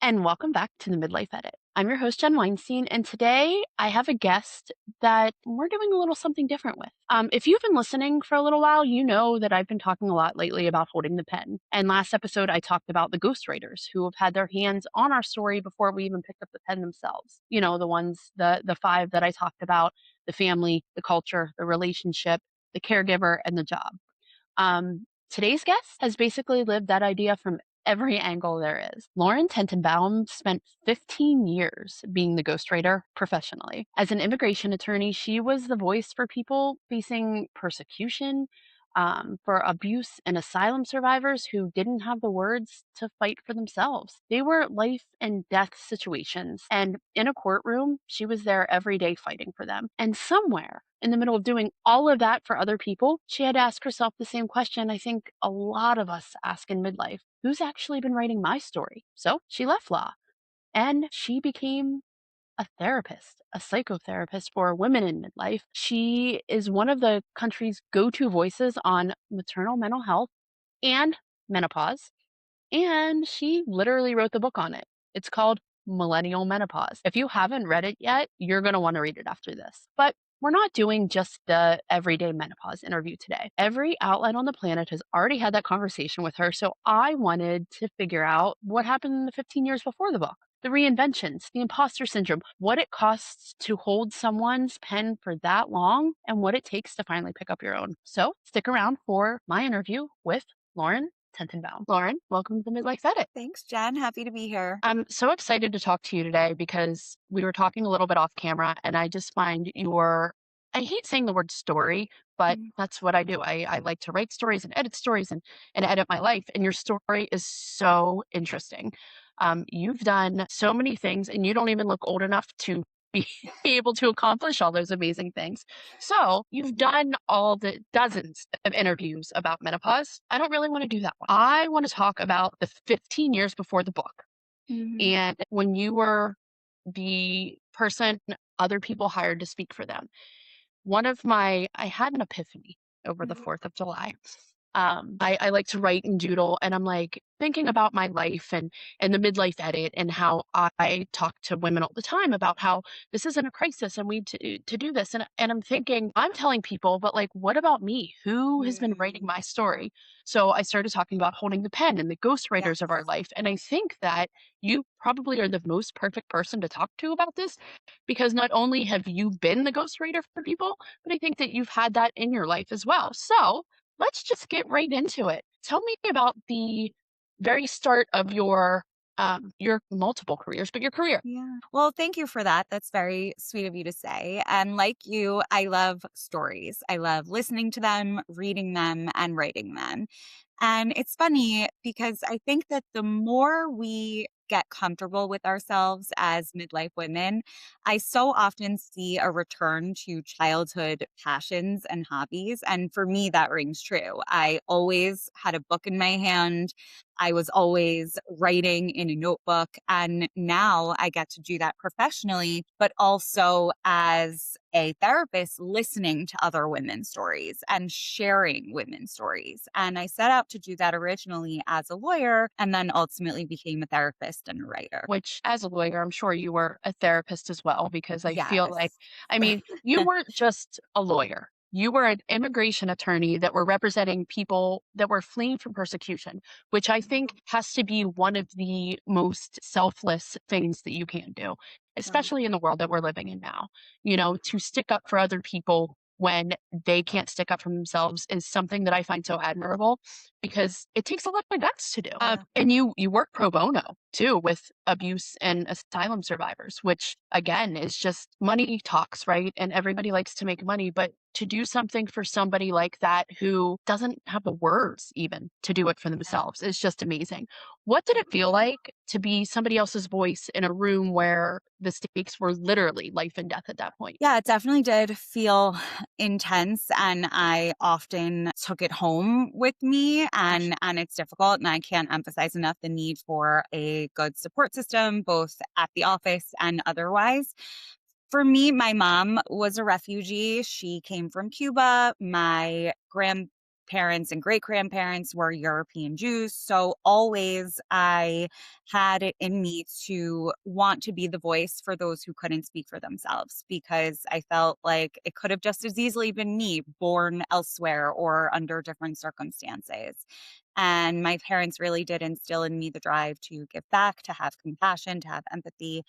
and welcome back to the Midlife Edit. I'm your host, Jen Weinstein, and today I have a guest that we're doing a little something different with. If you've been listening for a little while, you know that I've been talking a lot lately about holding the pen. And last episode, I talked about the ghostwriters who have had their hands on our story before we even picked up the pen themselves. You know, the five that I talked about: the family, the culture, the relationship, the caregiver, and the job. Today's guest has basically lived that idea from every angle there is. Lauren Tetenbaum spent 15 years being the ghostwriter professionally. As an immigration attorney, she was the voice for people facing persecution, for abuse and asylum survivors who didn't have the words to fight for themselves. They were life and death situations. And in a courtroom, she was there every day fighting for them. And somewhere in the middle of doing all of that for other people, she had to ask herself the same question I think a lot of us ask in midlife: who's actually been writing my story? So she left law and she became a therapist, a psychotherapist for women in midlife. She is one of the country's go-to voices on maternal mental health and menopause. And she literally wrote the book on it. It's called Millennial Menopause. If you haven't read it yet, you're going to want to read it after this. But we're not doing just the everyday menopause interview today. Every outlet on the planet has already had that conversation with her. So I wanted to figure out what happened in the 15 years before the book. The reinventions, the imposter syndrome, what it costs to hold someone's pen for that long, and what it takes to finally pick up your own. So stick around for my interview with Lauren Tetenbaum. Lauren, welcome to the Midlife Edit. Thanks, Jen. Happy to be here. I'm so excited to talk to you today because we were talking a little bit off camera, and I just find I hate saying the word story, but Mm. that's what I do. I like to write stories and edit stories and edit my life. And your story is so interesting. You've done so many things, and you don't even look old enough to be able to accomplish all those amazing things. So you've done all the dozens of interviews about menopause. I don't really want to do that one. I want to talk about the 15 years before the book Mhm. and when you were the person other people hired to speak for them. I had an epiphany over the Mhm. 4th of July. I like to write and doodle, and I'm like thinking about my life and the midlife edit and how I talk to women all the time about how this isn't a crisis and we need to do this. And I'm thinking, I'm telling people, but like, what about me? Who has been writing Mm. my story? So I started talking about holding the pen and the ghostwriters of our Yes. life. And I think that you probably are the most perfect person to talk to about this because not only have you been the ghostwriter for people, but I think that you've had that in your life as well. So let's just get right into it. Tell me about the very start of your multiple careers, but your career. Yeah. Well, thank you for that. That's very sweet of you to say. And like you, I love stories. I love listening to them, reading them, and writing them. And it's funny because I think that the more we get comfortable with ourselves as midlife women, I so often see a return to childhood passions and hobbies. And for me, that rings true. I always had a book in my hand. I was always writing in a notebook. And now I get to do that professionally, but also as a therapist, listening to other women's stories and sharing women's stories. And I set out to do that originally as a lawyer and then ultimately became a therapist and a writer. Which, as a lawyer, I'm sure you were a therapist as well, because I feel like, Yes. I mean, you weren't just a lawyer. You were an immigration attorney that were representing people that were fleeing from persecution, which I think has to be one of the most selfless things that you can do, Right. especially in the world that we're living in now. You know, to stick up for other people when they can't stick up for themselves is something that I find so admirable because it takes a lot of guts to do. Yeah. And you work pro bono too with abuse and asylum survivors, which again is just money talks, right? And everybody likes to make money, but to do something for somebody like that who doesn't have the words even to do it for Yeah. themselves is just amazing. What did it feel like to be somebody else's voice in a room where the stakes were literally life and death at that point? Yeah, it definitely did feel intense, and I often took it home with me, and it's difficult, and I can't emphasize enough the need for a good support system both at the office and otherwise. For me, my mom was a refugee. She came from Cuba. My parents and great grandparents were European Jews. So always I had it in me to want to be the voice for those who couldn't speak for themselves, because I felt like it could have just as easily been me born elsewhere or under different circumstances. And my parents really did instill in me the drive to give back, to have compassion, to have empathy.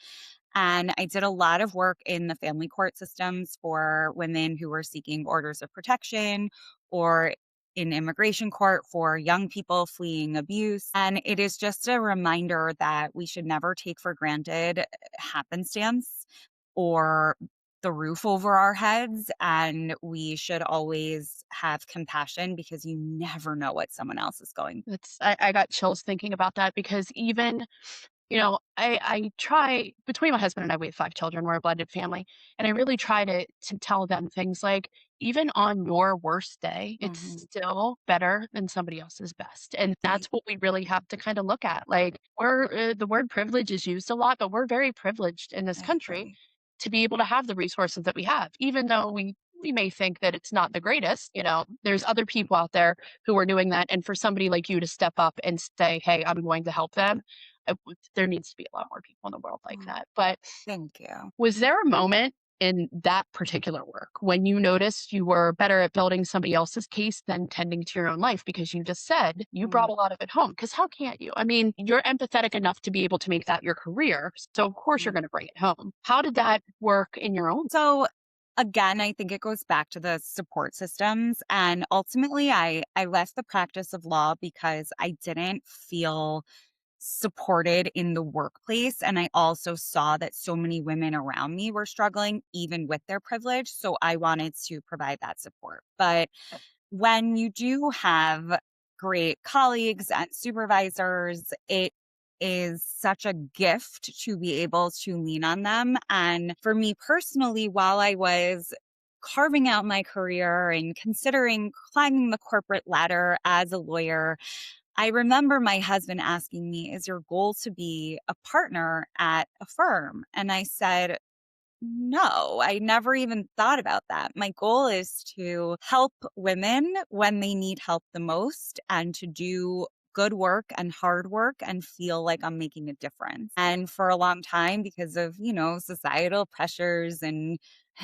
And I did a lot of work in the family court systems for women who were seeking orders of protection, or in immigration court for young people fleeing abuse. And it is just a reminder that we should never take for granted happenstance or the roof over our heads. And we should always have compassion, because you never know what someone else is going. I got chills thinking about that because even I try between my husband and I, we have 5 children, we're a blended family, and I really try to tell them things like, "Even on your worst day, it's Mhm. still better than somebody else's best," and I that's what we really have to kinda look at, like, the word privilege is used a lot, but we're very privileged in this I country agree. to be able to have the resources that we have, even though we may think that it's not the greatest, there's other people out there who are doing that, and for somebody like you to step up and say, "Hey, I'm going to help them," there needs to be a lot more people in the world like Oh, that. But thank you. was there a moment in that particular work when you noticed you were better at building somebody else's case than tending to your own life? Because you just said you brought Mm, a lot of it home. Because how can't you? I mean, you're empathetic enough to be able to make that your career. So, of course, you're mm. going to bring it home. How did that work in your own? So again, I think it goes back to the support systems. And ultimately, I left the practice of law because I didn't feel supported in the workplace. And I also saw that so many women around me were struggling, even with their privilege. So I wanted to provide that support. But when you do have great colleagues and supervisors, it is such a gift to be able to lean on them. And for me personally, while I was carving out my career and considering climbing the corporate ladder as a lawyer, I remember my husband asking me, "Is your goal to be a partner at a firm?" And I said, "No, I never even thought about that. My goal is to help women when they need help the most, and to do good work and hard work and feel like I'm making a difference." And for a long time, because of, societal pressures and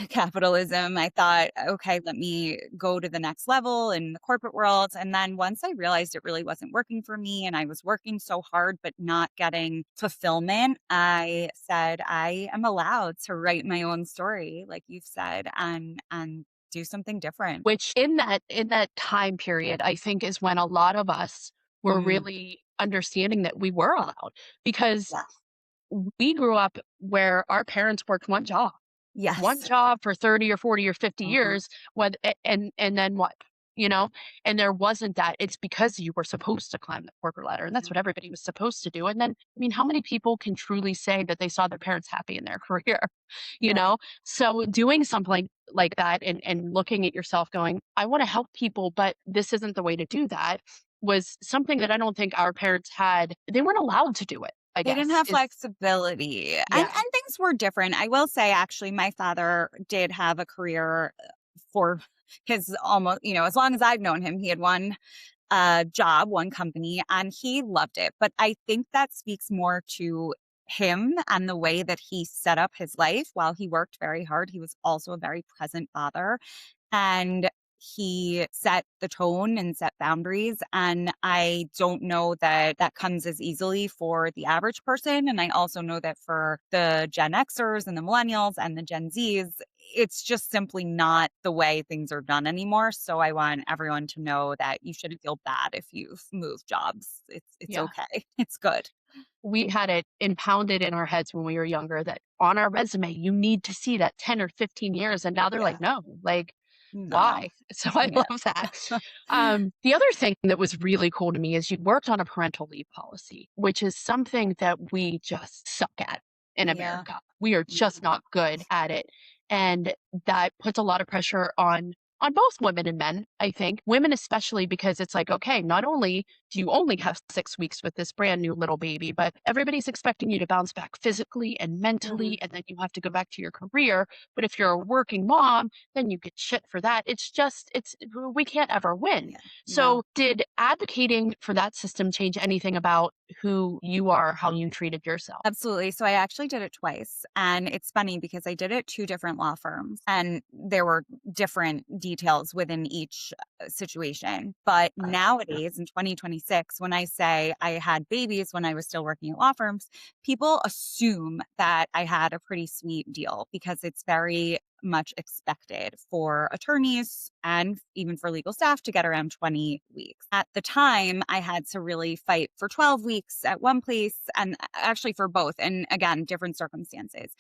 capitalism, I thought, okay, let me go to the next level in the corporate world. And then once I realized it really wasn't working for me and I was working so hard but not getting fulfillment, I said, I am allowed to write my own story, like you've said, and do something different. Which in that time period, I think is when a lot of us were Mm, really understanding that we were allowed because yeah. we grew up where our parents worked one Yes. job for 30 or 40 or 50 Uh-huh. years, and then what? You know? And there wasn't that. It's because you were supposed to climb the corporate ladder, and that's what everybody was supposed to do. And then, I mean, how many people can truly say that they saw their parents happy in their career? You Right. know? So doing something like that and looking at yourself going, I want to help people, but this isn't the way to do that was something that I don't think our parents had. They weren't allowed to do it, I They didn't guess. have Is flexibility, and yeah. things were different. I will say, actually, my father did have a career for his almost, as long as I've known him, he had one job, one company, and he loved it. But I think that speaks more to him and the way that he set up his life. While he worked very hard, he was also a very present father. And he set the tone and set boundaries. And I don't know that that comes as easily for the average person. And I also know that for the Gen Xers and the millennials and the Gen Zs, it's just simply not the way things are done anymore. So I want everyone to know that you shouldn't feel bad if you've moved jobs. It's Yeah. okay. It's good. We had it impounded in our heads when we were younger that on our resume, you need to see that 10 or 15 years. And now they're Yeah. like, no, like, No. why? So I Yeah. love that. The other thing that was really cool to me is you worked on a parental leave policy, which is something that we just suck at in Yeah. America. We are just Mhm. not good at it. And that puts a lot of pressure on both women and men, I think. Women especially because it's like, okay, not only you only have 6 weeks with this brand new little baby, but everybody's expecting you to bounce back physically and Mhm. mentally, and then you have to go back to your career. But if you're a working mom, then you get shit for that. It's just, it's, we can't ever win. Yeah. No. So, did advocating for that system change anything about who you are, how you treated yourself? Absolutely. So I actually did it twice. And it's funny because I did it 2 different law firms and there were different details within each situation. But nowadays in 2026, when I say I had babies when I was still working at law firms, people assume that I had a pretty sweet deal because it's very much expected for attorneys and even for legal staff to get around 20 weeks. At the time, I had to really fight for 12 weeks at one place and actually for both. And again, different circumstances.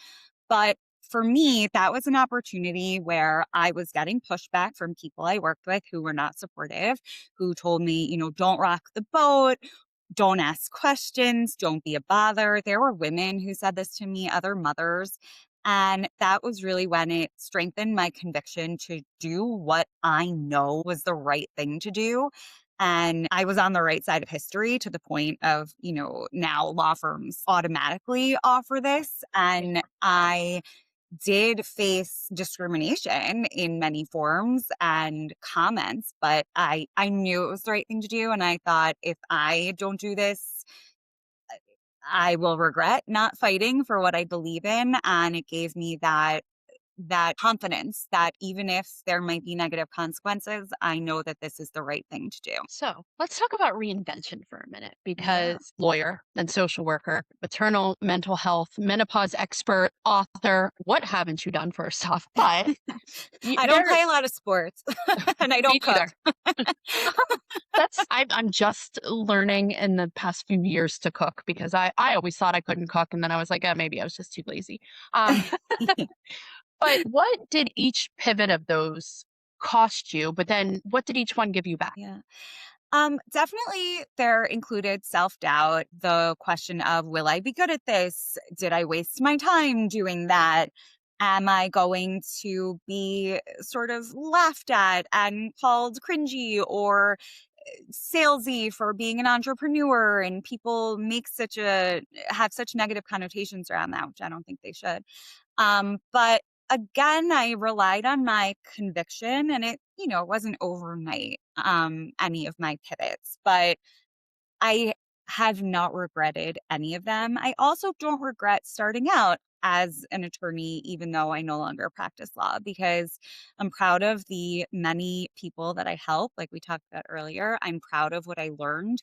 But for me, that was an opportunity where I was getting pushback from people I worked with who were not supportive, who told me, don't rock the boat, don't ask questions, don't be a bother. There were women who said this to me, other mothers. And that was really when it strengthened my conviction to do what I know was the right thing to do. And I was on the right side of history to the point of, now law firms automatically offer this. And I did face discrimination in many forms and comments, but I knew it was the right thing to do. And I thought, if I don't do this, I will regret not fighting for what I believe in. And it gave me that confidence that even if there might be negative consequences, I know that this is the right thing to do. So let's talk about reinvention for a minute Yeah. because lawyer and social worker, maternal mental health, menopause expert, author, what haven't you done first off? But I don't there, play a lot of sports and I me don't cook. neither. I'm just learning in the past few years to cook because I always thought I couldn't cook. And then I was like, maybe I was just too lazy. Um, but what did each pivot of those cost you? But then what did each one give you back? Yeah. Definitely there included self-doubt, the question of, will I be good at this? Did I waste my time doing that? Am I going to be sort of laughed at and called cringy or salesy for being an entrepreneur? And people have such negative connotations around that, which I don't think they should. But again, I relied on my conviction and it wasn't overnight, any of my pivots, but I have not regretted any of them. I also don't regret starting out as an attorney, even though I no longer practice law, because I'm proud of the many people that I help. Like we talked about earlier, I'm proud of what I learned.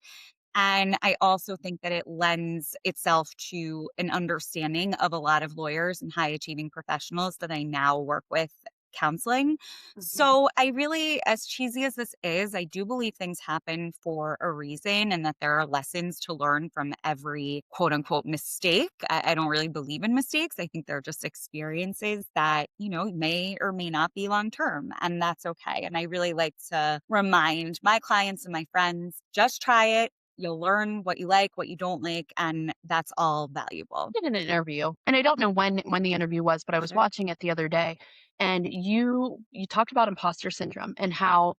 And I also think that it lends itself to an understanding of a lot of lawyers and high achieving professionals that I now work with counseling. Mhm. So I really, as cheesy as this is, I do believe things happen for a reason and that there are lessons to learn from every quote unquote mistake. I don't really believe in mistakes. I think they're just experiences that, may or may not be long term, and that's okay. And I really like to remind my clients and my friends, just try it. You'll learn what you like, what you don't like, and that's all valuable. Did an interview, and I don't know when the interview was, but I was Sure. watching it the other day, and you talked about imposter syndrome and how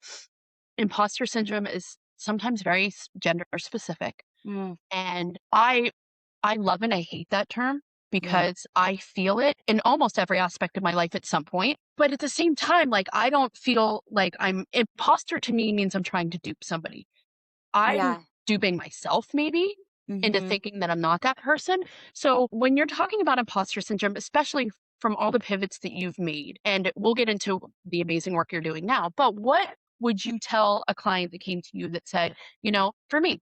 imposter syndrome is sometimes very gender specific, Mm, and I love and I hate that term yeah. because I feel it in almost every aspect of my life at some point. But at the same time, like I don't feel like I'm imposter to me means I'm trying to dupe somebody. I'm Yeah. duping myself maybe into Mhm. thinking that I'm not that person. So when you're talking about imposter syndrome, especially from all the pivots that you've made, and we'll get into the amazing work you're doing now, but what would you tell a client that came to you that said, for me,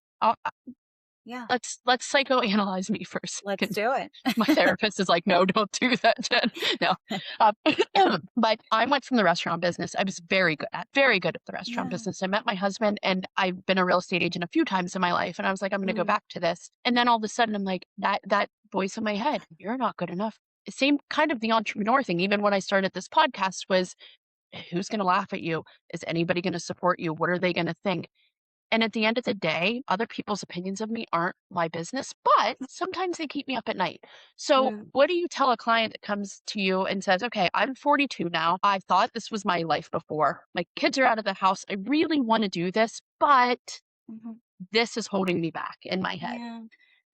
Yeah. let's psychoanalyze me for a Let's second. do it. My therapist is like, no, don't do that, Jen. No. Um, but I went from the restaurant business. I was very good at the restaurant Yeah. business. I met my husband and I've been a real estate agent a few times in my life. And I was like, I'm going to go Mm, back to this. And then all of a sudden I'm like, that voice in my head, you're not good enough. Same kind of the entrepreneur thing. Even when I started this podcast was, who's going to laugh at you? Is anybody going to support you? What are they going to think? And at the end of the day, other people's opinions of me aren't my business, but sometimes they keep me up at night. So, mm, what do you tell a client that comes to you and says, okay, I'm 42 now. I thought this was my life before. My kids are out of the house. I really want to do this, but mhm. this is holding me back in my head. Yeah.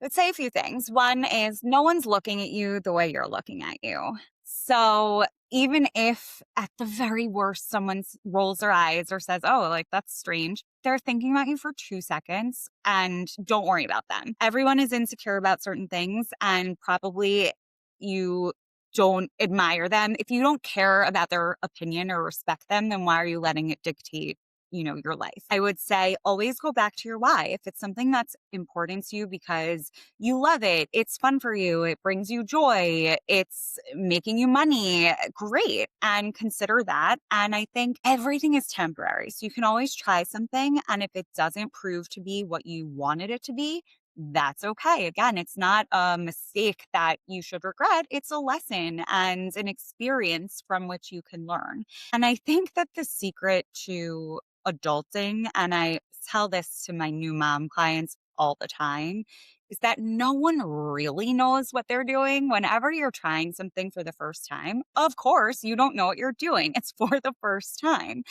Let's say a few things. One is no one's looking at you the way you're looking at you. So even if at the very worst someone rolls their eyes or says, "Oh, like that's strange," they're thinking about you for 2 seconds and don't worry about them. Everyone is insecure about certain things and probably you don't admire them. If you don't care about their opinion or respect them, then why are you letting it dictate your life? I would say always go back to your why. If it's something that's important to you because you love it, it's fun for you, it brings you joy, it's making you money, great. And consider that. And I think everything is temporary. So you can always try something. And if it doesn't prove to be what you wanted it to be, that's okay. Again, it's not a mistake that you should regret. It's a lesson and an experience from which you can learn. And I think that the secret to adulting, and I tell this to my new mom clients all the time, is that no one really knows what they're doing whenever you're trying something for the first time. Of course, you don't know what you're doing. It's for the first time.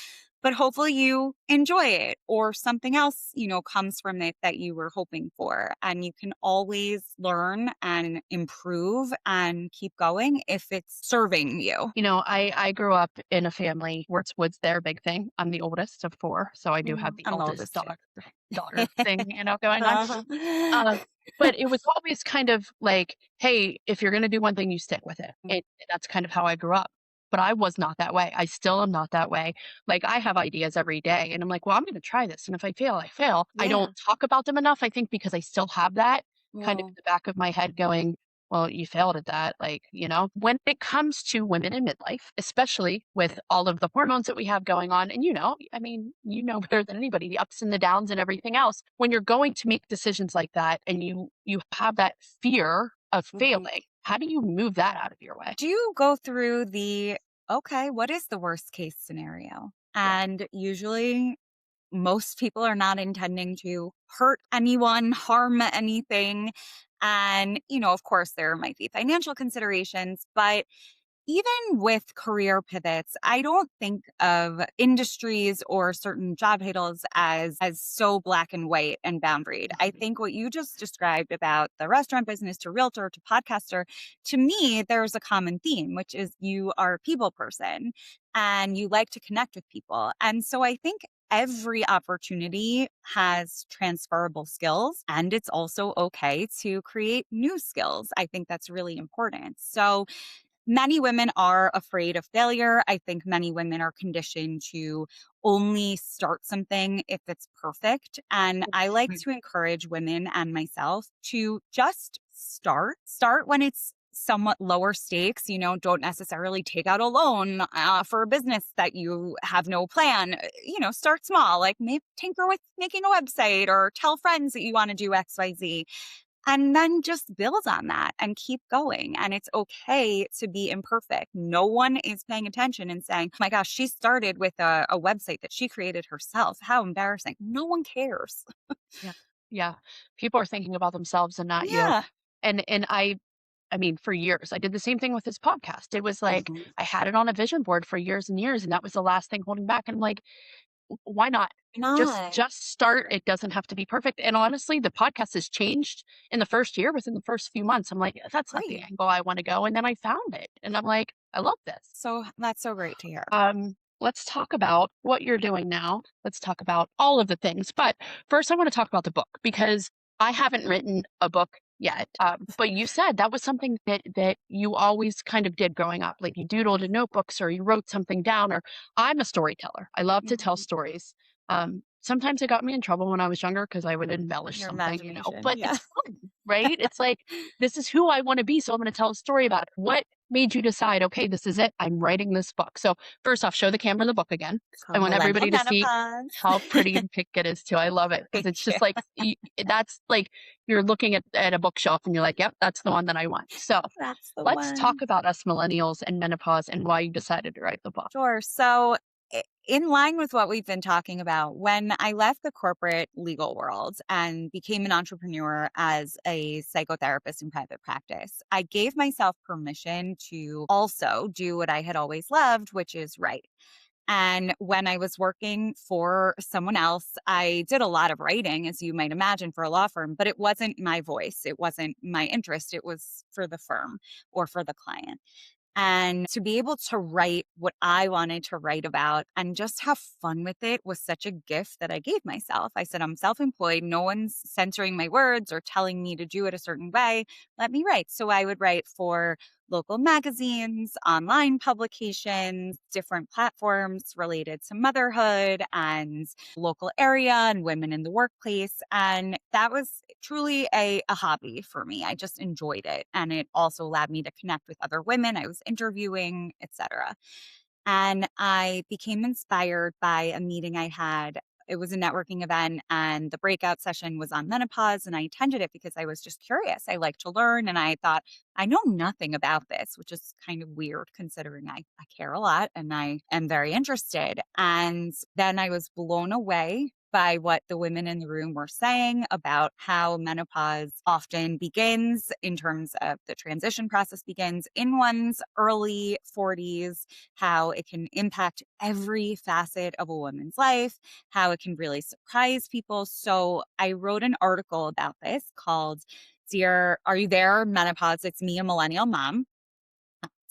But hopefully you enjoy it or something else, comes from it that you were hoping for. And you can always learn and improve and keep going if it's serving you. I grew up in a family where it's woods their big thing. I'm the oldest of four, so I do have the I'm the eldest oldest daughter thing, going on. too. Uh, but it was always kind of like, hey, if you're going to do one thing, you stick with it. And that's kind of how I grew up. But I was not that way. I still am not that way. Like, I have ideas every day, and I'm like, well, I'm going to try this. And if I fail, I fail. I Yeah. don't talk about them enough, I think, because I still have that kind of in Well, the back of my head going, well, you failed at that. Like, when it comes to women in midlife, especially with all of the hormones that we have going on, and I mean, better than anybody, the ups and the downs and everything else, when you're going to make decisions like that and you have that fear of mhm. failing, how do you move that out of your way? Do you go through okay, what is the worst case scenario? Yeah. And usually most people are not intending to hurt anyone, harm anything. And, of course, there might be financial considerations, but even with career pivots, I don't think of industries or certain job titles as so black and white and boundaried. I Mhm. think what you just described about the restaurant business to realtor to podcaster, to me, there's a common theme, which is you are a people person and you like to connect with people. And so I think every opportunity has transferable skills and it's also okay to create new skills. I think that's really important. So many women are afraid of failure. I think many women are conditioned to only start something if it's perfect. And I like Right. to encourage women and myself to just start. Start when it's somewhat lower stakes. Don't necessarily take out a loan for a business that you have no plan. Start small, like maybe tinker with making a website or tell friends that you want to do XYZ. And then just build on that and keep going. And it's okay to be imperfect. No one is paying attention and saying, oh my gosh, she started with a website that she created herself. How embarrassing. No one cares. Yeah. Yeah. People are thinking about themselves and not you. Yeah. And I mean, for years, I did the same thing with this podcast. It was like Mhm. I had it on a vision board for years and years, and that was the last thing holding back. And I'm like, why not? Not. Just start. It doesn't have to be perfect. And honestly, the podcast has changed in the first year, within the first few months. I'm like, that's not the Great. angle I want to go. And then I found it. And I'm like, I love this. So that's so great to hear. Let's talk about what you're doing now. Let's talk about all of the things. But first, I want to talk about the book because I haven't written a book yet. But you said that was something that you always kind of did growing up. Like you doodled in notebooks or you wrote something down. Or I'm a storyteller. I love to tell Mhm. stories. Sometimes it got me in trouble when I was younger because I would embellish Your something, imagination. but Yeah. it's fun, right? It's like, this is who I want to be. So I'm going to tell a story about it. What made you decide, okay, this is it? I'm writing this book. So first off, show the camera the book again. It's I called want millennial everybody to see menopause. how pretty and thick it is too. I love it because Thank it's you. just like that's like you're looking at a bookshelf and you're like, yep, that's the one that I want. So That's the let's talk one. about us millennials and menopause and why you decided to write the book. Sure. So, in line with what we've been talking about, when I left the corporate legal world and became an entrepreneur as a psychotherapist in private practice, I gave myself permission to also do what I had always loved, which is write. And when I was working for someone else, I did a lot of writing, as you might imagine, for a law firm, but it wasn't my voice. It wasn't my interest. It was for the firm or for the client. And to be able to write what I wanted to write about and just have fun with it was such a gift that I gave myself. I said, I'm self employed. No one's censoring my words or telling me to do it a certain way. Let me write. So I would write for local magazines, online publications, different platforms related to motherhood and local area and women in the workplace. And that was truly a hobby for me. I just enjoyed it. And it also allowed me to connect with other women I was interviewing, etc. And I became inspired by a meeting I had. It was a networking event, and the breakout session was on menopause. And I attended it because I was just curious. I like to learn. And I thought, I know nothing about this, which is kind of weird considering I care a lot and I am very interested. And then I was blown away by what the women in the room were saying about how menopause often begins in terms of the transition process begins in one's early 40s, how it can impact every facet of a woman's life, how it can really surprise people. So I wrote an article about this called Dear, Are You There? Menopause. It's me, a millennial mom,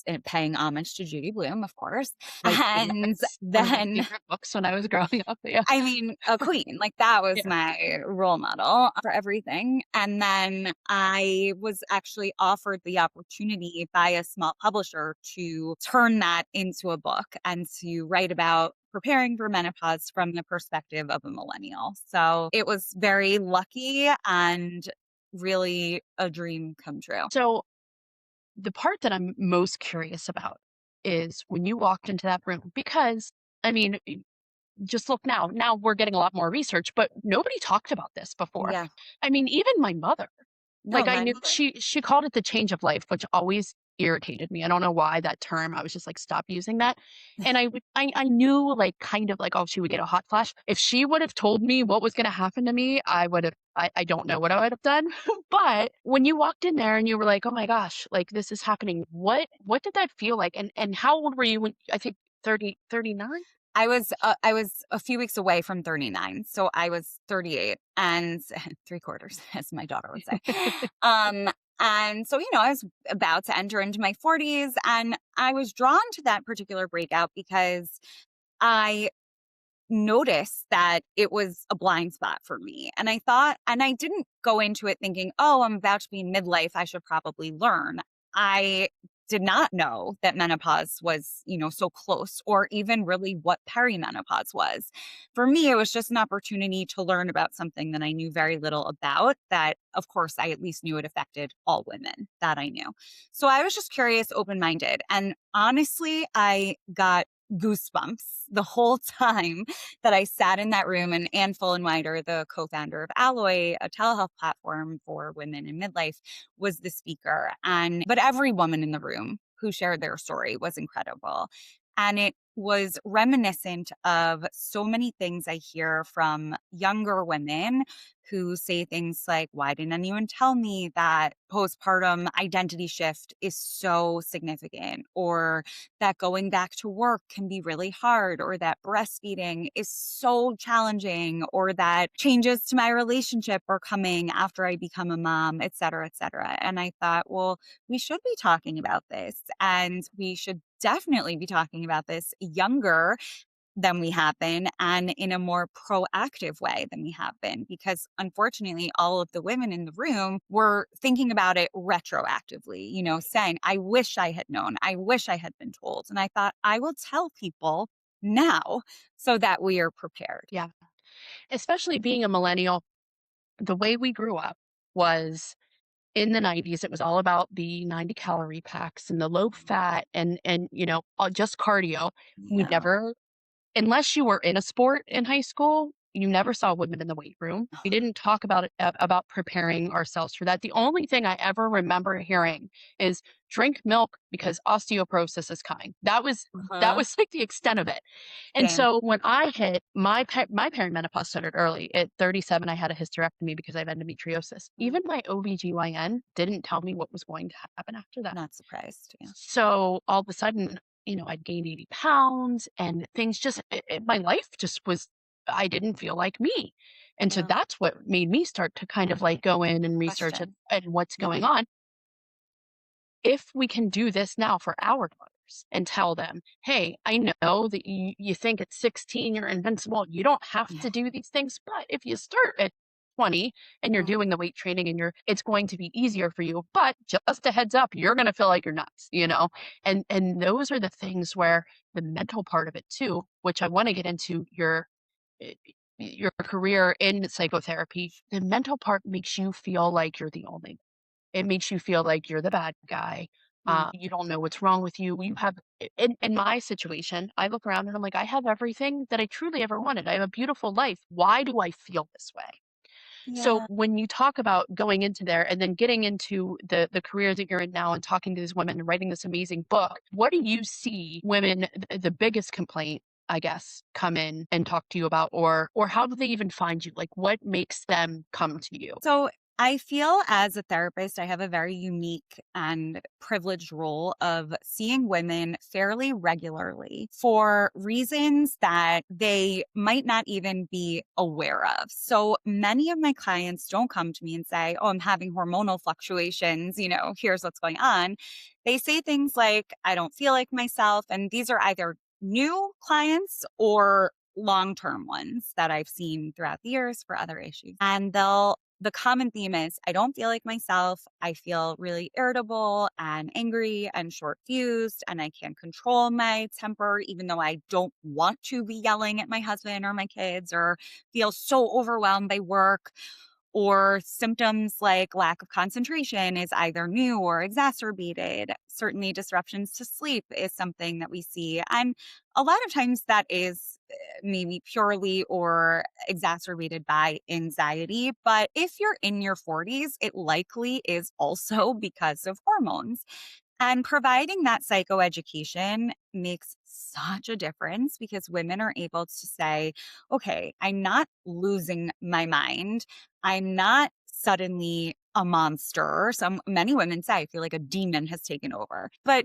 and paying homage to Judy Blume, of course. My And favorites, one of my then favorite books when I was growing up, yeah. I mean, a queen, like that was Yeah. my role model for everything. And then I was actually offered the opportunity by a small publisher to turn that into a book and to write about preparing for menopause from the perspective of a millennial. So it was very lucky and really a dream come true. So, the part that I'm most curious about is when you walked into that room because, I mean, just look now. Now we're getting a lot more research, but nobody talked about this before. Yeah. I mean, even my mother, No, like I my knew mother. she called it the change of life, which always irritated me. I don't know why that term. I was just like, stop using that. And I knew like kind of like, oh, she would get a hot flash. If she would have told me what was gonna happen to me, I would have I don't know what I would have done. But when you walked in there and you were like, oh my gosh, like this is happening, what did that feel like? And how old were you when I think 39? I was a few weeks away from 39, so I was 38 and 3 quarters, as my daughter would say. Um, and so, I was about to enter into my 40s, and I was drawn to that particular breakout because I noticed that it was a blind spot for me. And I thought, and I didn't go into it thinking, oh, I'm about to be in midlife. I should probably learn. I did not know that menopause was, so close or even really what perimenopause was. For me, it was just an opportunity to learn about something that I knew very little about that, of course, I at least knew it affected all women that I knew. So I was just curious, open minded. And honestly, I got goosebumps the whole time that I sat in that room. And Ann Fullenwider, the co-founder of Alloy, a telehealth platform for women in midlife, was the speaker. But every woman in the room who shared their story was incredible. And it was reminiscent of so many things I hear from younger women who say things like, why didn't anyone tell me that postpartum identity shift is so significant? Or that going back to work can be really hard, or that breastfeeding is so challenging, or that changes to my relationship are coming after I become a mom, et cetera, et cetera. And I thought, well, we should be talking about this, and we should definitely be talking about this younger than we have been and in a more proactive way than we have been. Because unfortunately, all of the women in the room were thinking about it retroactively, saying, I wish I had known. I wish I had been told. And I thought, I will tell people now so that we are prepared. Yeah. Especially being a millennial, the way we grew up was in the 90s, it was all about the 90-calorie packs and the low fat and just cardio. We Yeah. never unless you were in a sport in high school, you never saw women in the weight room. We didn't talk about it about preparing ourselves for that. The only thing I ever remember hearing is drink milk because osteoporosis is coming. That Uh-huh. was like the extent of it. And Same. so when I hit my perimenopause started early. At 37, I had a hysterectomy because I have endometriosis. Mm, Even my OBGYN didn't tell me what was going to happen after that. not surprised. Yeah. So all of a sudden, I'd gained 80 pounds and things just, my life just was, I didn't feel like me. And so Yeah. that's what made me start to kind of like go in and research Question. and what's Yeah. going on. If we can do this now for our daughters and tell them, hey, I know that you think at 16 you're invincible. You don't have Yeah. to do these things. But if you start at 20 and you're Yeah. doing the weight training and it's going to be easier for you. But just a heads up, you're going to feel like you're nuts. And those are the things where the mental part of it too, which I want to get into eh, your career in psychotherapy, the mental part makes you feel like you're the only, it makes you feel like you're the bad guy. Yeah. You don't know what's wrong with you. You have, in my situation, I look around and I'm like, I have everything that I truly ever wanted. I have a beautiful life. Why do I feel this way? So Yeah. when you talk about going into there and then getting into the career that you're in now and talking to these women and writing this amazing book, what do you see women the biggest complaint, I guess, come in and talk to you about, or how do they even find you? Like what makes them come to you? So I feel as a therapist, I have a very unique and privileged role of seeing women fairly regularly for reasons that they might not even be aware of. So many of my clients don't come to me and say, oh, I'm having hormonal fluctuations. Here's what's going on. They say things like, I don't feel like myself. And these are either new clients or long term ones that I've seen throughout the years for other issues. And the common theme is I don't feel like myself. I feel really irritable and angry and short fused, and I can't control my temper, even though I don't want to be yelling at my husband or my kids or feel so overwhelmed by work. Or symptoms like lack of concentration is either new or exacerbated. Certainly, disruptions to sleep is something that we see. And a lot of times that is maybe purely or exacerbated by anxiety. But if you're in your 40s, it likely is also because of hormones. And providing that psychoeducation makes such a difference because women are able to say, okay, I'm not losing my mind. I'm not suddenly a monster. Many women say, I feel like a demon has taken over. But,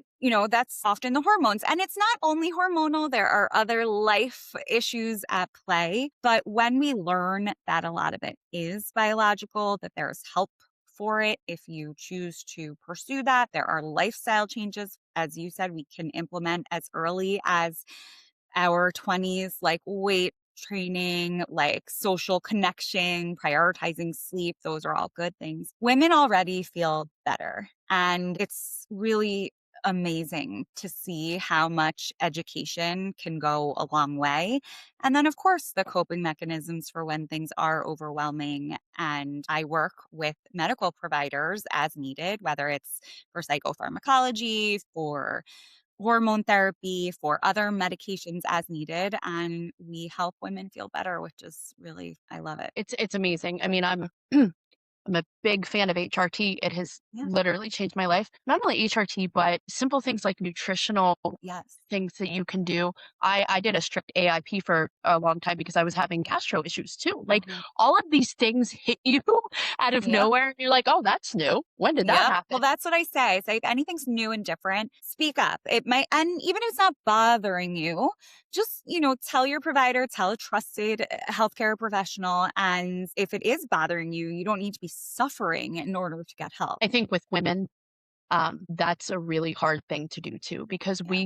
that's often the hormones. And it's not only hormonal, there are other life issues at play. But when we learn that a lot of it is biological, that there's help for it if you choose to pursue that. There are lifestyle changes, as you said, we can implement as early as our 20s, like weight training, like social connection, prioritizing sleep. Those are all good things. Women already feel better. And it's really amazing to see how much education can go a long way. And then, of course, the coping mechanisms for when things are overwhelming. And I work with medical providers as needed, whether it's for psychopharmacology, for hormone therapy, for other medications as needed. And we help women feel better, which is really, I love it. It's amazing. I mean, I'm I'm a big fan of HRT. It has Yeah. literally changed my life. Not only HRT, but simple things like nutritional Yes. things that you can do. I did a strict AIP for a long time because I was having gastro issues too. Like Uh-huh. all of these things hit you out of Yeah. nowhere. And you're like, oh, that's new. When did that Yep. Well, happen? that's what I say. I say if anything's new and different, speak up. It might, and even if it's not bothering you, just, tell your provider, tell a trusted healthcare professional. And if it is bothering you, you don't need to be suffering in order to get help. I think with women, that's a really hard thing to do too, because Yeah.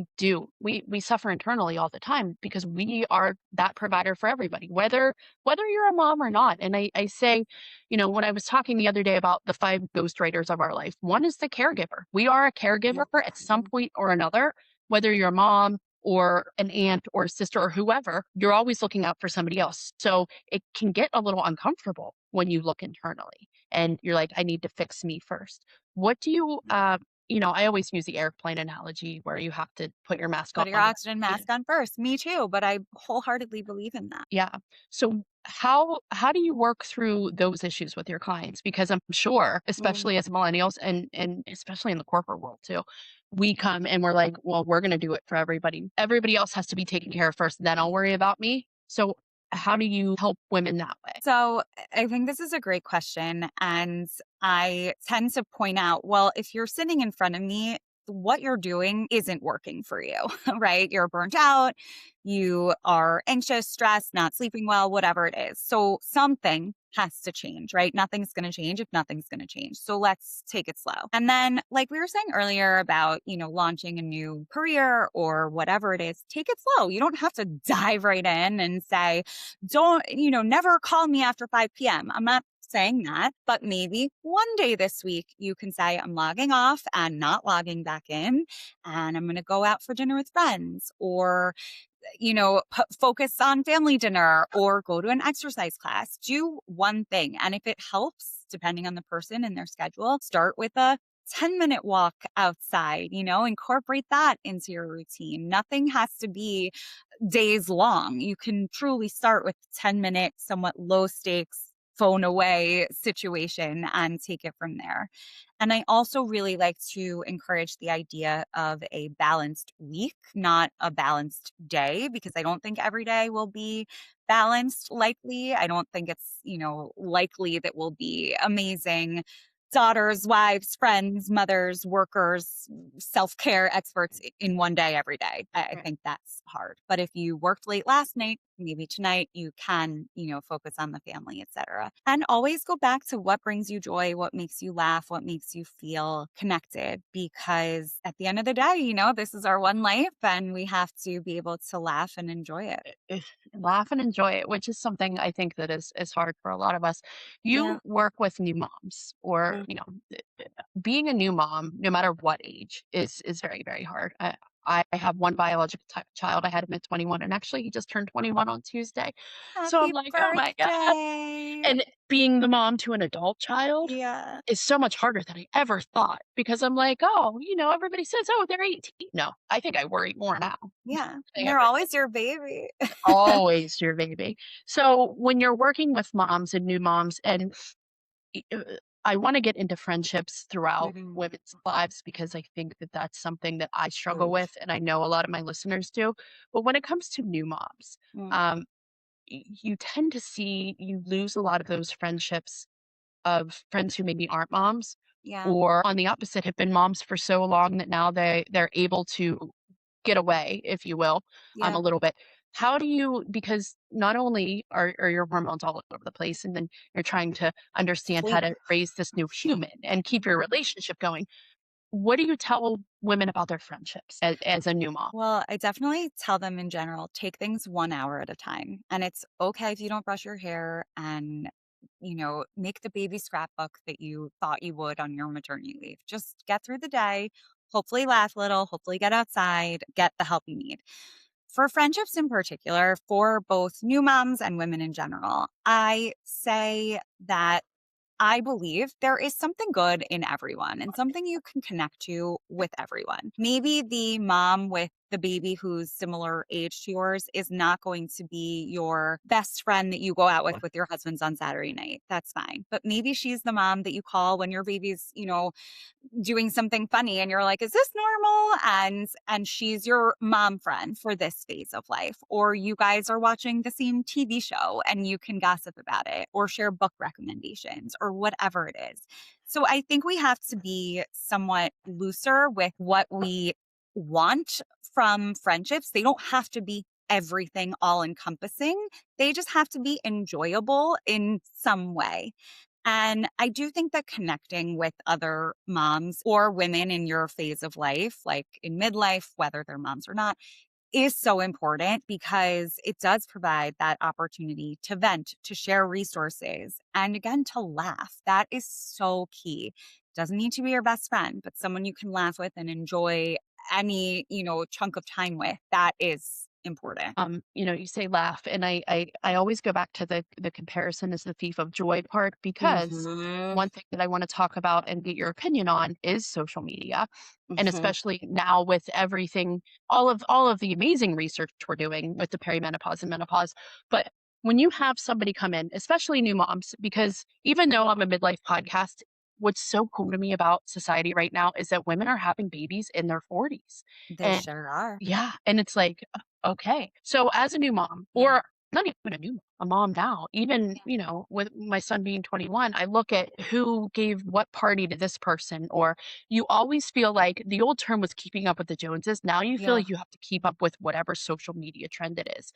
we suffer internally all the time because we are that provider for everybody, whether you're a mom or not. And I say, when I was talking the other day about the five ghostwriters of our life, one is the caregiver. We are a Yeah. caregiver at some point or another, whether you're a mom or an aunt or a sister or whoever, you're always looking out for somebody else. So it can get a little uncomfortable when you look internally and you're like, I need to fix me first. What do you, I always use the airplane analogy where you have to put your mask Put your on. oxygen mask on first. Me too, but I wholeheartedly believe in that. Yeah. So how do you work through those issues with your clients? Because I'm sure, Mm. especially as millennials and especially in the corporate world too, we come and we're like, well, we're going to do it for everybody. Everybody else has to be taken care of first, then I'll worry about me. So how do you help women that way? So I think this is a great question. And I tend to point out, well, if you're sitting in front of me, what you're doing isn't working for you, right? You're burnt out, you are anxious, stressed, not sleeping well, whatever it is. So something has to change, right? Nothing's going to change if nothing's going to change. So let's take it slow. And then, like we were saying earlier about, launching a new career or whatever it is, take it slow. You don't have to dive right in and say, don't, never call me after 5 p.m. I'm not saying that, but maybe one day this week you can say, I'm logging off and not logging back in, and I'm going to go out for dinner with friends, or focus on family dinner, or go to an exercise class. Do one thing. And if it helps, depending on the person and their schedule, start with a 10-minute walk outside, incorporate that into your routine. Nothing has to be days long. You can truly start with 10-minute, somewhat low stakes, phone away situation and take it from there. And I also really like to encourage the idea of a balanced week, not a balanced day, because I don't think every day will be balanced likely. I don't think it's, likely that we'll be amazing daughters, wives, friends, mothers, workers, self-care experts in one day every day. I Right. think that's hard. But if you worked late last night, maybe tonight you can, focus on the family, etc. And always go back to what brings you joy, what makes you laugh, what makes you feel connected, because at the end of the day, this is our one life and we have to be able to laugh and enjoy it. Laugh and enjoy it, which is something I think that is hard for a lot of us. Yeah. You work with new moms, or being a new mom, no matter what age, is very very hard. I have one biological child. I had him at 21, and actually he just turned 21 on Tuesday. So I'm Happy like, oh my god! birthday. And being the mom to an adult child Yeah. is so much harder than I ever thought, because I'm like, oh, everybody says, oh, they're 18. No, I think I worry more now Yeah. than And I they're ever did. always your baby. Always your baby. So when you're working with moms and new moms, and y- uh, I want to get into friendships throughout Mhm. women's lives, because I think that that's something that I struggle Oof. with, and I know a lot of my listeners do. But when it comes to new moms, Mm. um, you tend to see you lose a lot of those friendships of friends who maybe aren't moms, Yeah. or on the opposite, have been moms for so long that now they're able to get away, if you will, a Yeah. little bit. How do you, because not only are your hormones all over the place, and then you're trying to understand how Sleep. to raise this new human and keep your relationship going. What do you tell women about their friendships as a new mom? Well, I definitely tell them in general, take things 1 hour at a time. And it's okay if you don't brush your hair and, make the baby scrapbook that you thought you would on your maternity leave. Just get through the day, hopefully laugh a little, hopefully get outside, get the help you need. For friendships in particular, for both new moms and women in general, I say that I believe there is something good in everyone and something you can connect to with everyone. Maybe the mom with the baby who's similar age to yours is not going to be your best friend that you go out with your husbands on Saturday night. That's fine. But maybe she's the mom that you call when your baby's, doing something funny and you're like, is this normal? And she's your mom friend for this phase of life. Or you guys are watching the same TV show and you can gossip about it or share book recommendations or whatever it is. So I think we have to be somewhat looser with what we want from friendships. They don't have to be everything all encompassing. They just have to be enjoyable in some way. And I do think that connecting with other moms or women in your phase of life, like in midlife, whether they're moms or not, is so important because it does provide that opportunity to vent, to share resources, and again, to laugh. That is so key. Doesn't need to be your best friend, but someone you can laugh with and enjoy any, chunk of time with. That is important. You say laugh, and I always go back to the comparison is the thief of joy part, because Mhm. one thing that I want to talk about and get your opinion on is social media. And Mhm. especially now with everything, all of the amazing research we're doing with the perimenopause and menopause. But when you have somebody come in, especially new moms, because even though I'm a midlife podcast, what's so cool to me about society right now is that women are having babies in their 40s. They And sure are. yeah, and it's like, okay. So as a new mom, Yeah. or not even a new a mom now, even, with my son being 21, I look at who gave what party to this person, or you always feel like the old term was keeping up with the Joneses. Now you feel Yeah. like you have to keep up with whatever social media trend it is.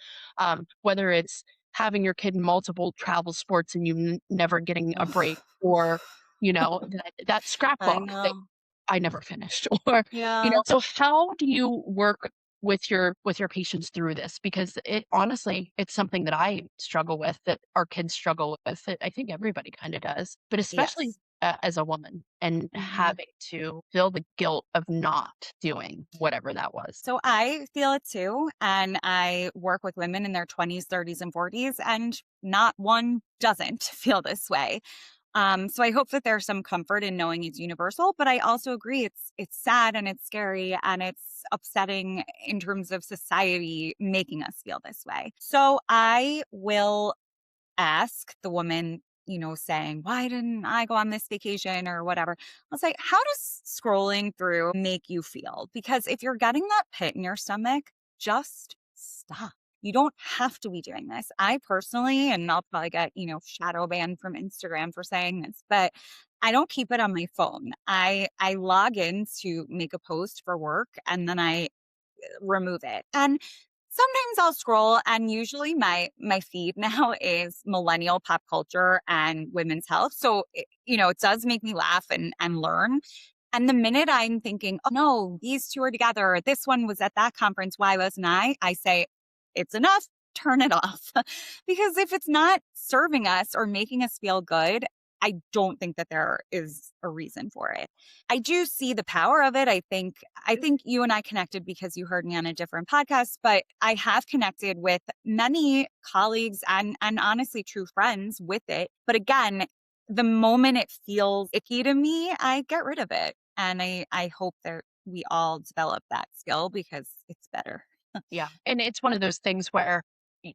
Whether it's having your kid in multiple travel sports and you never getting a break, or, that I scrapbook that know. I never finished, or, Yeah. so how do you work with your patients through this? Because it honestly, it's something that I struggle with, that our kids struggle with, that I think everybody kind of does, but especially Yes. as a woman, and Mhm. having to feel the guilt of not doing whatever that was. So I feel it too. And I work with women in their 20s, 30s, and 40s, and not one doesn't feel this way. So I hope that there's some comfort in knowing it's universal, but I also agree it's sad and it's scary and it's upsetting in terms of society making us feel this way. So I will ask the woman, saying, "Why didn't I go on this vacation?" or whatever. I'll say, "How does scrolling through make you feel?" Because if you're getting that pit in your stomach, just stop. You don't have to be doing this. I personally, and I'll probably get, shadow banned from Instagram for saying this, but I don't keep it on my phone. I log in to make a post for work and then I remove it. And sometimes I'll scroll and usually my feed now is millennial pop culture and women's health. So it does make me laugh and learn. And the minute I'm thinking, "Oh no, these two are together, or this one was at that conference, why wasn't I?" I say, "It's enough, turn it off." Because if it's not serving us or making us feel good, I don't think that there is a reason for it. I do see the power of it. I think you and I connected because you heard me on a different podcast, but I have connected with many colleagues and honestly true friends with it. But again, the moment it feels icky to me, I get rid of it. And I hope that we all develop that skill because it's better. Yeah, and it's one of those things where y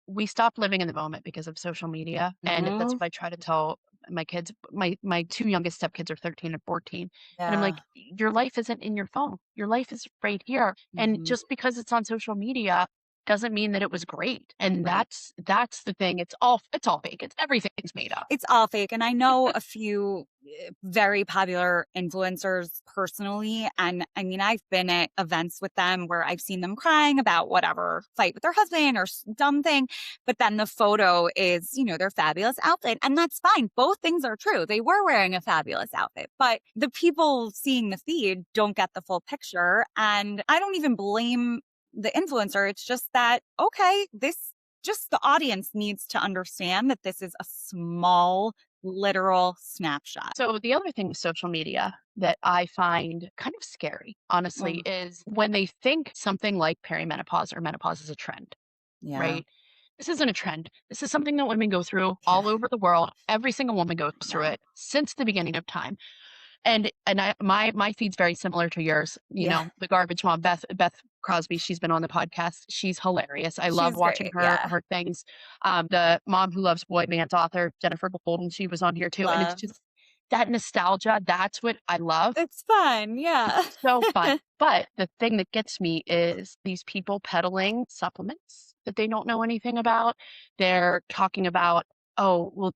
we stop living in the moment because of social media, and that's Mhm. what I try to tell my kids. My 2 youngest stepkids are 13 and 14, and I'm like, Yeah. "Your life isn't in your phone. Your life is right here, and Mhm. just because it's on social media doesn't mean that it was great." And Right. that's the thing. It's all fake. Everything's made up. It's all fake, and I know a few, very popular influencers personally, and I mean, I've been at events with them where I've seen them crying about whatever, fight with their husband or dumb thing, but then the photo is, their fabulous outfit, and that's fine. Both things are true. They were wearing a fabulous outfit, but the people seeing the feed don't get the full picture, and I don't even blame the influencer. It's just that, okay, this just the audience needs to understand that this is a small, literal snapshot. So the other thing with social media that I find kind of scary, honestly, Oh, is when they think something like perimenopause or menopause is a trend, yeah. right? This isn't a trend. This is something that women go through Yeah. all over the world. Every single woman goes through Yeah. it since the beginning of time. And my feed's very similar to yours. Yeah. The garbage mom, Beth Crosby, she's been on the podcast. She's hilarious. I love She's watching great. her Yeah. her things. The mom who loves boy bands author, Jennifer Golden, she was on here too. And it's Love. just that nostalgia. That's what I love. It's fun. Yeah. It's so fun. But the thing that gets me is these people peddling supplements that they don't know anything about. They're talking about, oh, well,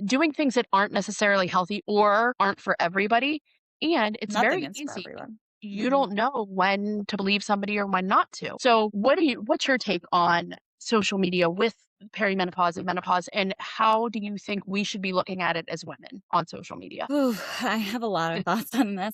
doing things that aren't necessarily healthy or aren't for everybody. And it's Nothing very is for easy. everyone. You Mhm. don't know when to believe somebody or when not to. So what's your take on social media with perimenopause and menopause, and how do you think we should be looking at it as women on social media? Ooh, I have a lot of thoughts on this.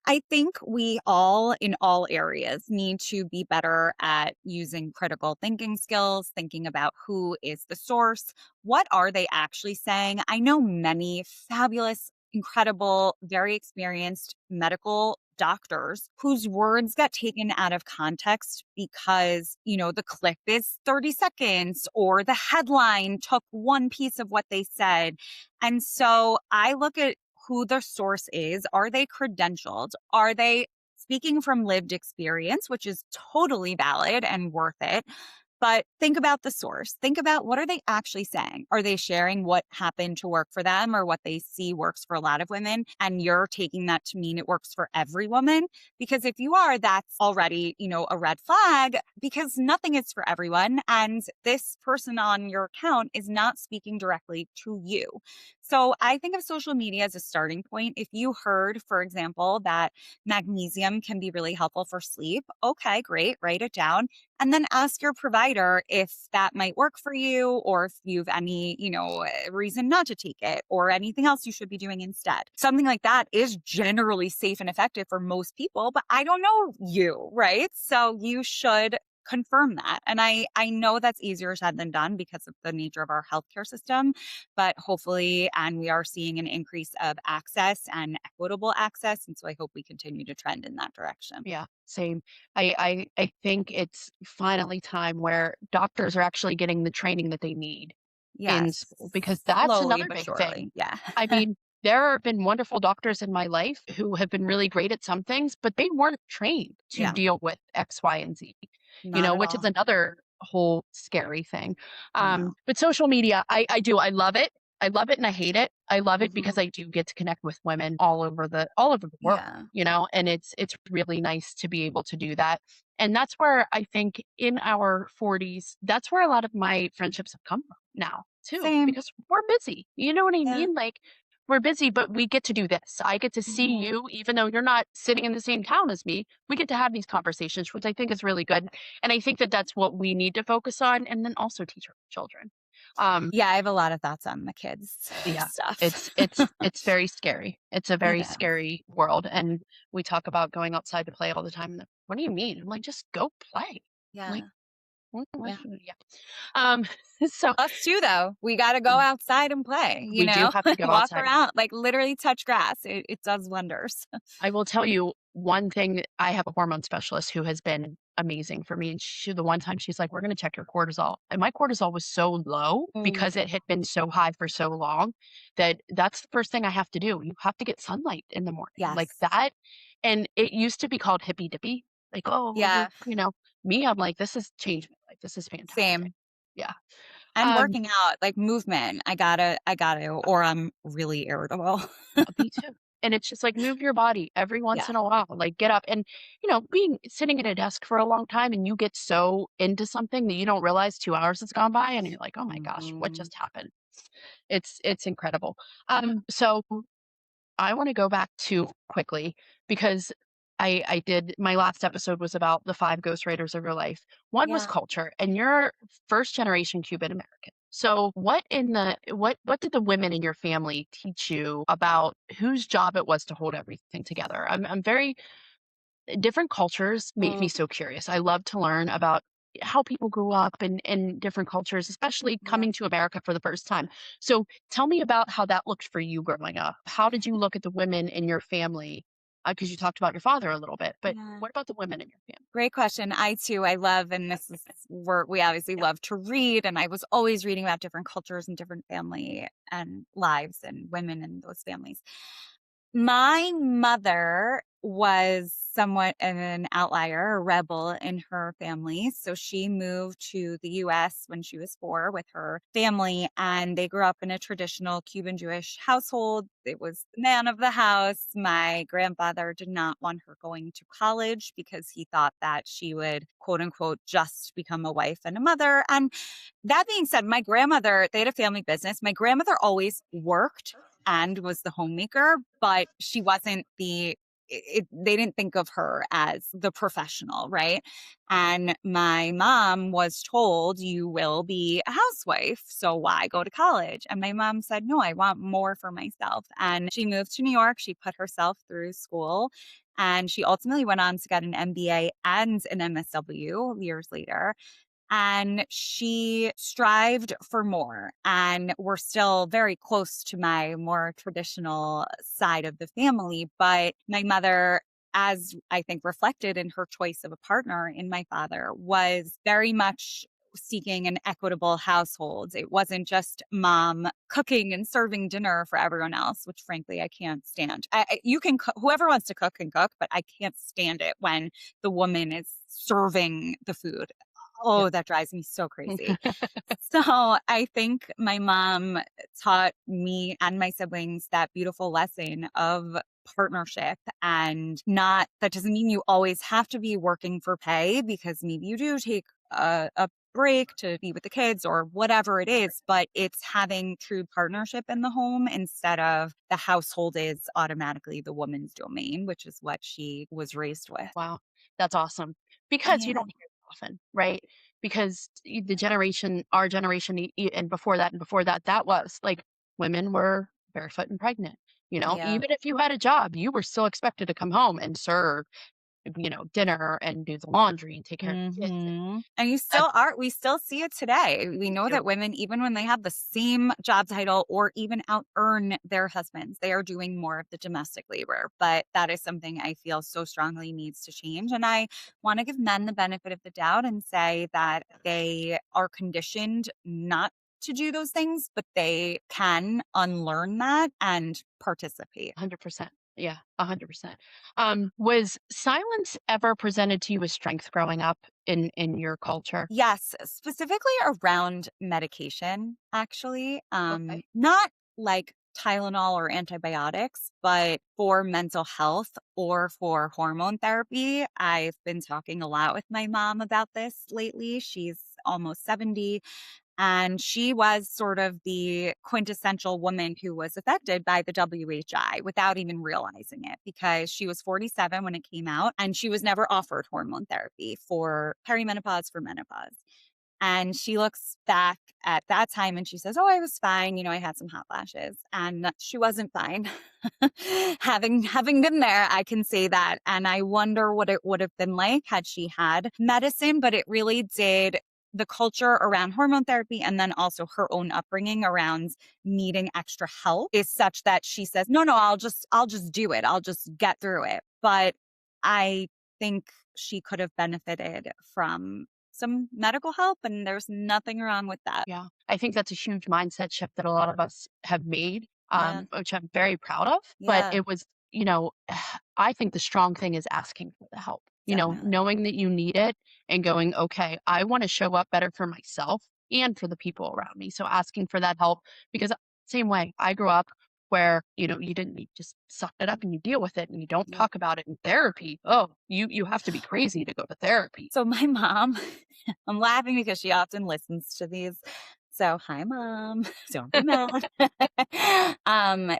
I think we all, in all areas, need to be better at using critical thinking skills, thinking about who is the source. What are they actually saying? I know many fabulous, incredible, very experienced medical doctors whose words get taken out of context because, the clip is 30 seconds or the headline took one piece of what they said. And so I look at who the source is. Are they credentialed? Are they speaking from lived experience, which is totally valid and worth it? But think about the source. Think about, what are they actually saying? Are they sharing what happened to work for them or what they see works for a lot of women? And you're taking that to mean it works for every woman? Because if you are, that's already, a red flag, because nothing is for everyone. And this person on your account is not speaking directly to you. So I think of social media as a starting point. If you heard, for example, that magnesium can be really helpful for sleep, okay, great, write it down. And then ask your provider if that might work for you, or if you've any, reason not to take it, or anything else you should be doing instead. Something like that is generally safe and effective for most people, but I don't know you, right? So you should confirm that. And I know that's easier said than done because of the nature of our healthcare system, but hopefully, and we are seeing an increase of access and equitable access. And so I hope we continue to trend in that direction. Yeah, same. I think it's finally time where doctors are actually getting the training that they need in Yes. school, because that's Slowly another but big thing. surely. Yeah. I mean, there have been wonderful doctors in my life who have been really great at some things, but they weren't trained to Yeah. deal with X, Y, and Z, Not at which is all. another whole scary thing. I know. But social media, I do. I love it. I love it and I hate it. I love it Mhm. because I do get to connect with women all over the world, Yeah. and it's really nice to be able to do that. And that's where I think in our 40s, that's where a lot of my friendships have come from now too, Same. because we're busy. You know what I Yeah. mean? Like, we're busy, but we get to do this. I get to see Mhm. you, even though you're not sitting in the same town as me. We get to have these conversations, which I think is really good. And I think that that's what we need to focus on, and then also teach our children. Um, Yeah, I have a lot of thoughts on the kids yeah, stuff. it's very scary. It's a It very is. scary world, and we talk about going outside to play all the time. And what do you mean? I'm like, just go play. Like, Yeah. Yeah. yeah. Um, so Us too, though. We got to go outside and play, we do have to go walk outside. around, like literally touch grass. It does wonders. I will tell you one thing. I have a hormone specialist who has been amazing for me. And the one time she's like, we're going to check your cortisol. And my cortisol was so low Mm, because it had been so high for so long that that's the first thing I have to do. You have to get sunlight in the morning like yes. that. And it used to be called hippy dippy. Like, oh, Yeah. me, I'm like, this has changed my life. This is fantastic. Same. Yeah. And Um, working out, like movement. I gotta, or I'm really irritable. Me too. And it's just like move your body every once Yeah. in a while, like get up and, being sitting at a desk for a long time and you get so into something that you don't realize 2 hours has gone by and you're like, oh my gosh, what Mhm. just happened? It's incredible. So I want to go back to quickly because I did my last episode was about the five ghostwriters of your life. One was Yeah. culture, and you're first generation Cuban American. So what did the women in your family teach you about whose job it was to hold everything together? I'm very different cultures make me Mm, so curious. I love to learn about how people grew up in different cultures, especially yeah. coming to America for the first time. So tell me about how that looked for you growing up. How did you look at the women in your family? Because you talked about your father a little bit, but Yeah. what about the women in your family? Great question. I too, I love, and this is where we obviously love to read. And I was always reading about different cultures and different family and lives and women in those families. My mother was somewhat of an outlier, a rebel in her family. So she moved to the US when she was 4 with her family, and they grew up in a traditional Cuban Jewish household. It was the man of the house. My grandfather did not want her going to college because he thought that she would, quote unquote, just become a wife and a mother. And that being said, my grandmother, they had a family business. My grandmother always worked and was the homemaker, but she wasn't they didn't think of her as the professional, right? And my mom was told, you will be a housewife, so why go to college? And my mom said, no, I want more for myself. And she moved to New York. She put herself through school, and she ultimately went on to get an MBA and an MSW years later, and she strived for more. And we're still very close to my more traditional side of the family. But my mother, as I think reflected in her choice of a partner in my father, was very much seeking an equitable household. It wasn't just mom cooking and serving dinner for everyone else, which frankly I can't stand. You can whoever wants to cook can cook, but I can't stand it when the woman is serving the food. Yeah. Oh, that drives me so crazy. So I think my mom taught me and my siblings that beautiful lesson of partnership, and not that doesn't mean you always have to be working for pay, because maybe you do take a break to be with the kids or whatever it is, but it's having true partnership in the home instead of the household is automatically the woman's domain, which is what she was raised with. Wow, that's awesome. Because you Yeah. don't hear it often, right? Because the generation, our generation, and before that, that was like women were barefoot and pregnant. Yeah. Even if you had a job, you were still expected to come home and serve, dinner and do the laundry and take care of the kids. And And you that's still are we still see it today. We we know do that women, even when they have the same job title or even out earn their husbands, they are doing more of the domestic labor. But that is something I feel so strongly needs to change. And I want to give men the benefit of the doubt and say that they are conditioned not to do those things, but they can unlearn that and participate. 100%. Yeah, 100%. Was silence ever presented to you as strength growing up in your culture? Yes, specifically around medication, actually. Okay. Not like Tylenol or antibiotics, but for mental health or for hormone therapy. I've been talking a lot with my mom about this lately. She's almost 70, and she was sort of the quintessential woman who was affected by the WHI without even realizing it, because she was 47 when it came out and she was never offered hormone therapy for perimenopause, for menopause. And she looks back at that time and she says, "Oh, I was fine. I had some hot flashes." And she wasn't fine. Having been there, I can say that. And I wonder what it would have been like had she had medicine, but it really did. The culture around hormone therapy and then also her own upbringing around needing extra help is such that she says, "No, no, I'll just do it. I'll just get through it." But I think she could have benefited from some medical help, and there's nothing wrong with that. Yeah, I think that's a huge mindset shift that a lot of us have made, Yeah. which I'm very proud of. But Yeah, it was, I think the strong thing is asking for the help, definitely. knowing that you need it and going, okay, I want to show up better for myself and for the people around me. So asking for that help, because same way I grew up where, you just suck it up and you deal with it and you don't Yeah. talk about it in therapy. Oh, you have to be crazy to go to therapy. So my mom, I'm laughing because she often listens to these. So hi mom, don't be mad.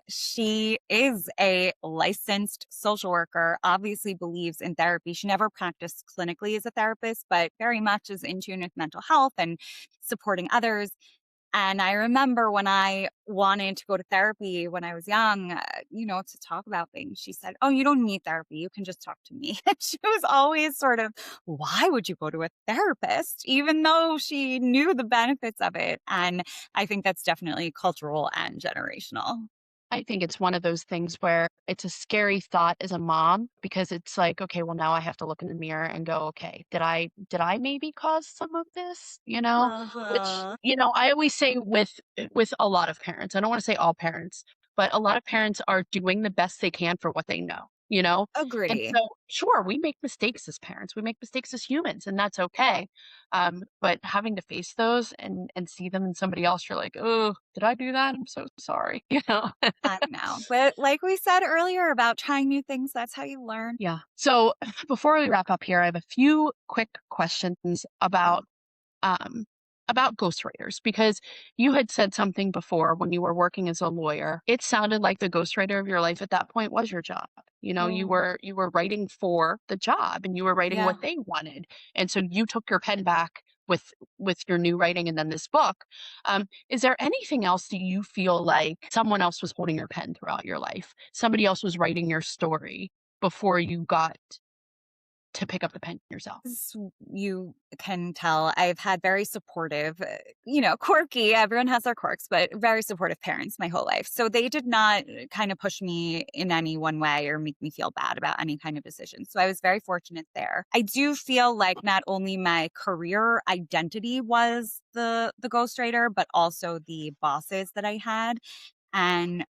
She is a licensed social worker, obviously believes in therapy. She never practiced clinically as a therapist, but very much is in tune with mental health and supporting others. And I remember when I wanted to go to therapy when I was young, to talk about things, she said, "Oh, you don't need therapy. You can just talk to me." And she was always sort of, "Why would you go to a therapist?" Even though she knew the benefits of it. And I think that's definitely cultural and generational. I think it's one of those things where it's a scary thought as a mom because it's like, okay, well now I have to look in the mirror and go, okay, did I maybe cause some of this? Which, Uh-huh. I always say with a lot of parents. I don't want to say all parents, but a lot of parents are doing the best they can for what they know. And Agree. so sure, we make mistakes as parents. We make mistakes as humans, and that's okay. But having to face those and see them in somebody else, you're like, oh, did I do that? I'm so sorry. I know. But like we said earlier about trying new things, that's how you learn. Yeah. So before we wrap up here, I have a few quick questions um, about ghostwriters because you had said something before when you were working as a lawyer. It sounded like the ghostwriter of your life at that point was your job. You Oh, were writing for the job and you were writing yeah. what they wanted, and so you took your pen back with your new writing and then this book. Is there anything else that you feel like someone else was holding your pen throughout your life? Somebody else was writing your story before you got to pick up the pen yourself? You can tell I've had very supportive, quirky, everyone has their quirks, but very supportive parents my whole life. So they did not kind of push me in any one way or make me feel bad about any kind of decision. So I was very fortunate there. I do feel like not only my career identity was the ghostwriter, but also the bosses that I had. And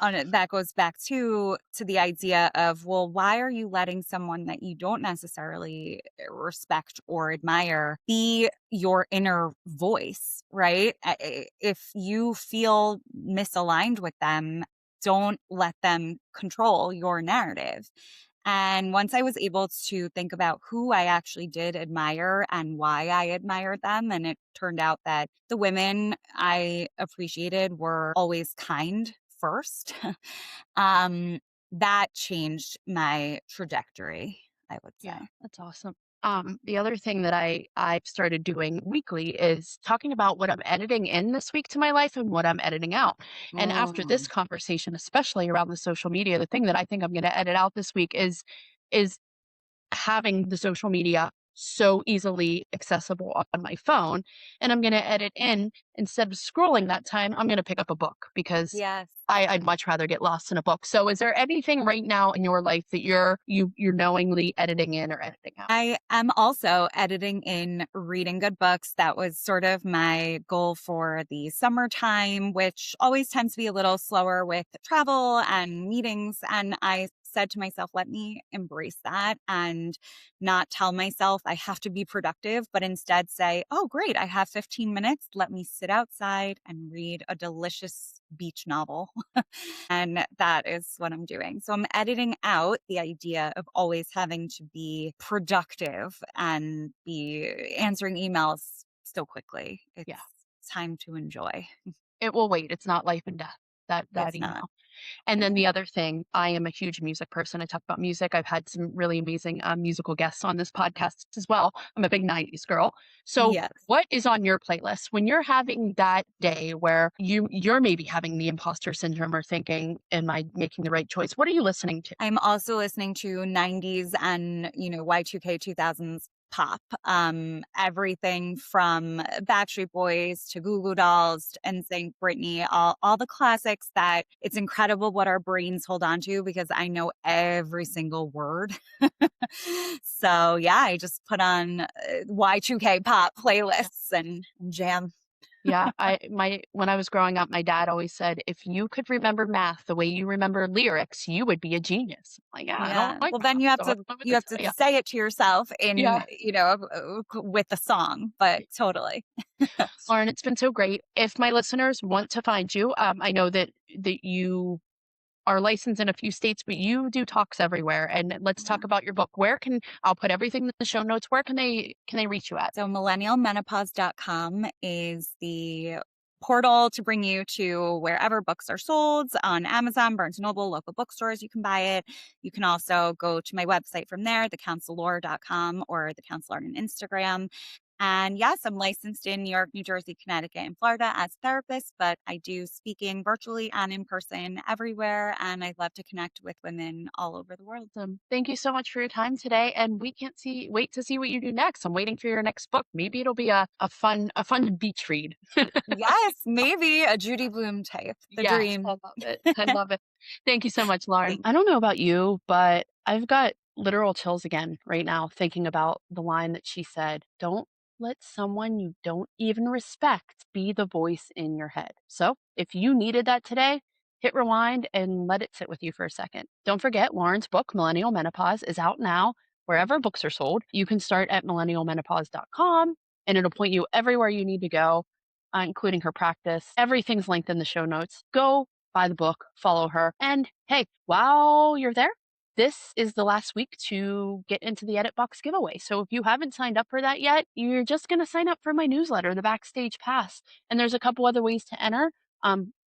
that goes back to the idea of, well, why are you letting someone that you don't necessarily respect or admire be your inner voice, right? If you feel misaligned with them, don't let them control your narrative. And once I was able to think about who I actually did admire and why I admired them, and it turned out that the women I appreciated were always kind first, um, that changed my trajectory, I would Yeah, say. that's awesome. The other thing that I've started doing weekly is talking about what I'm editing in this week to my life and what I'm editing out. And after Mm, this conversation, especially around the social media, the thing that I think I'm going to edit out this week is having the social media so easily accessible on my phone. And I'm going to edit in instead of scrolling that time, I'm going to pick up a book because yes. I'd much rather get lost in a book. So is there anything right now in your life that you're knowingly editing in or editing out? I am also editing in reading good books. That was sort of my goal for the summertime, which always tends to be a little slower with travel and meetings. And I said to myself, let me embrace that and not tell myself I have to be productive, but instead say, oh, great, I have 15 minutes. Let me sit outside and read a delicious beach novel. And that is what I'm doing. So I'm editing out the idea of always having to be productive and be answering emails so quickly. It's Yeah. time to enjoy. It will wait. It's not life and death, that It's not. email. And then Yeah. the other thing, I am a huge music person. I talk about music. I've had some really amazing musical guests on this podcast as well. I'm a big 90s girl. So Yes. what is on your playlist when you're having that day where you're maybe having the imposter syndrome or thinking, am I making the right choice? What are you listening to? I'm also listening to 90s and, Y2K 2000s pop. Everything from Backstreet Boys to Goo Goo Dolls to NSYNC, Britney, all the classics that it's incredible what our brains hold on to because I know every single word. So yeah, I just put on Y2K pop playlists and jam. Yeah, when I was growing up, my dad always said, if you could remember math the way you remember lyrics, you would be a genius. I'm like, yeah, I don't Yeah. like Well, then math, you have so I to don't know what you to have tell to you. say it to yourself Yeah. with the song, but totally. Lauren, it's been so great. If my listeners want to find you, I know that you are licensed in a few states, but you do talks everywhere. And let's Yeah. talk about your book. Where can I'll put everything in the show notes. Where can they reach you at? So millennialmenopause.com is the portal to bring you to wherever books are sold on Amazon, Barnes& and Noble, local bookstores, you can buy it. You can also go to my website from there, thecounselor.com or the counselor on Instagram. And yes, I'm licensed in New York, New Jersey, Connecticut, and Florida as a therapist, but I do speaking virtually and in person everywhere. And I'd love to connect with women all over the world. Thank you so much for your time today. And we can't wait to see what you do next. I'm waiting for your next book. Maybe it'll be a fun beach read. Yes, maybe a Judy Blume type, the Yes, I dream. love it. I love it. Thank you so much, Lauren. Thank I don't know about you, but I've got literal chills again right now thinking about the line that she said, don't let someone you don't even respect be the voice in your head. So if you needed that today, hit rewind and let it sit with you for a second. Don't forget, Lauren's book, Millennial Menopause, is out now wherever books are sold. You can start at millennialmenopause.com and it'll point you everywhere you need to go, including her practice. Everything's linked in the show notes. Go buy the book, follow her. And hey, while you're there, this is the last week to get into the Edit Box giveaway. So if you haven't signed up for that yet, you're just going to sign up for my newsletter, the Backstage Pass. And there's a couple other ways to enter.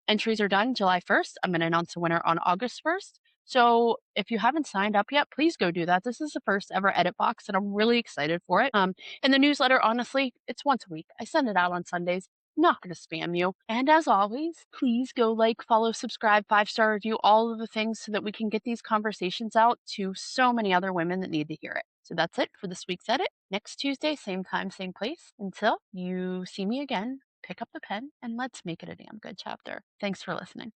Entries are done July 1st. I'm going to announce a winner on August 1st. So if you haven't signed up yet, please go do that. This is the first ever Edit Box, and I'm really excited for it. And the newsletter, honestly, it's once a week. I send it out on Sundays. Not going to spam you. And as always, please go like, follow, subscribe, 5-star review, all of the things so that we can get these conversations out to so many other women that need to hear it. So that's it for this week's edit. Next Tuesday, same time, same place. Until you see me again, pick up the pen and let's make it a damn good chapter. Thanks for listening.